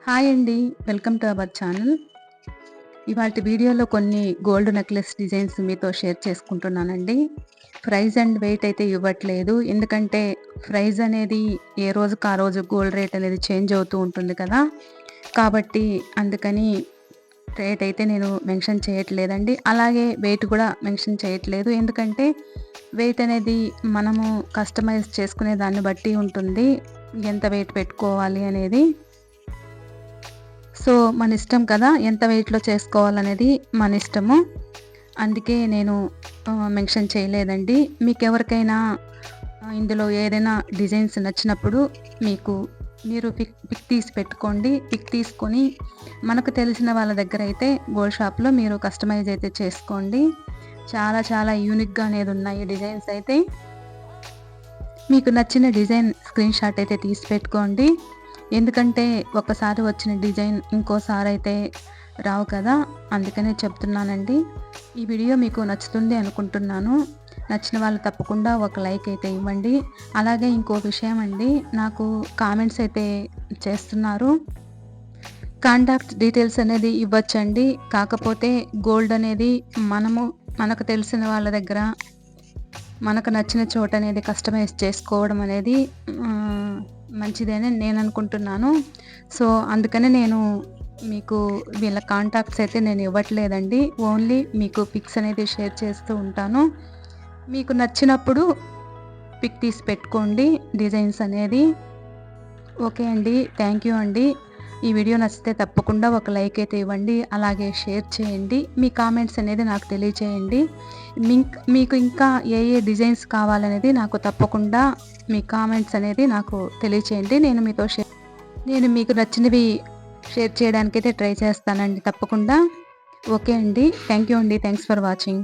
Hi అండి. Welcome to our channel. ఇవాల్టి వీడియోలో కొన్ని గోల్డ్ నెక్లెస్ డిజైన్స్ మీతో షేర్ చేసుకుంటున్నానండి. ప్రైస్ అండ్ వెయిట్ అయితే ఇవ్వట్లేదు. ఎందుకంటే ప్రైస్ అనేది ఏ రోజుకి ఆ రోజు గోల్డ్ రేట్ అనేది చేంజ్ అవుతూ ఉంటుంది కదా! కాబట్టి అందుకని రేట్ అయితే నేను మెన్షన్ చేయట్లేదండి. అలాగే వెయిట్ కూడా మెన్షన్ చేయట్లేదు. ఎందుకంటే వెయిట్ అనేది మనము కస్టమైజ్ చేసుకునే దాన్ని బట్టి ఉంటుంది. ఎంత వెయిట్ పెట్టుకోవాలి అనేది. సో, మన ఇష్టం కదా! ఎంత వెయిట్‌లో చేసుకోవాలనేది మన ఇష్టము. అందుకే నేను మెన్షన్ చేయలేదండి. మీకెవరికైనా ఇందులో ఏదైనా డిజైన్స్ నచ్చినప్పుడు మీరు పిక్ తీసి పెట్టుకోండి. పిక్ తీసుకొని మనకు తెలిసిన వాళ్ళ దగ్గరైతే గోల్డ్ షాప్‌లో మీరు కస్టమైజ్ అయితే చేసుకోండి. చాలా చాలా యూనిక్‌గా అనేది ఉన్నాయి డిజైన్స్ అయితే. మీకు నచ్చిన డిజైన్ స్క్రీన్ షాట్ అయితే తీసి పెట్టుకోండి. ఎందుకంటే ఒకసారి వచ్చిన డిజైన్ ఇంకోసారైతే రావు కదా! అందుకనే చెప్తున్నానండి. ఈ వీడియో మీకు నచ్చుతుంది అనుకుంటున్నాను. నచ్చిన వాళ్ళు తప్పకుండా ఒక లైక్ అయితే ఇవ్వండి. అలాగే ఇంకో విషయం అండి, నాకు కామెంట్స్ అయితే చేస్తున్నారు. కాంటాక్ట్ డీటెయిల్స్ అనేది ఇవ్వచ్చండి. కాకపోతే గోల్డ్ అనేది మనకు తెలిసిన వాళ్ళ దగ్గర మనకు నచ్చిన చోట అనేది కస్టమైజ్ చేసుకోవడం అనేది మంచిదని నేను అనుకుంటున్నాను. సో, అందుకనే నేను మీకు వీళ్ళ కాంటాక్ట్స్ అయితే నేను ఇవ్వట్లేదండి. ఓన్లీ మీకు పిక్స్ అనేది షేర్ చేస్తూ ఉంటాను. మీకు నచ్చినప్పుడు పిక్ తీసి పెట్టుకోండి డిజైన్స్ అనేది. ఓకే అండి. థ్యాంక్ యూ అండి. ఈ వీడియో నచ్చితే తప్పకుండా ఒక లైక్ అయితే ఇవ్వండి. అలాగే షేర్ చేయండి. మీ కామెంట్స్ అనేది నాకు తెలియచేయండి. మీకు ఇంకా ఏ డిజైన్స్ కావాలనేది నాకు తప్పకుండా మీ కామెంట్స్ అనేది నాకు తెలియచేయండి. నేను మీకు నచ్చినవి షేర్ చేయడానికైతే ట్రై చేస్తానండి తప్పకుండా. ఓకే అండి. థ్యాంక్ యూ అండి. Thanks for watching.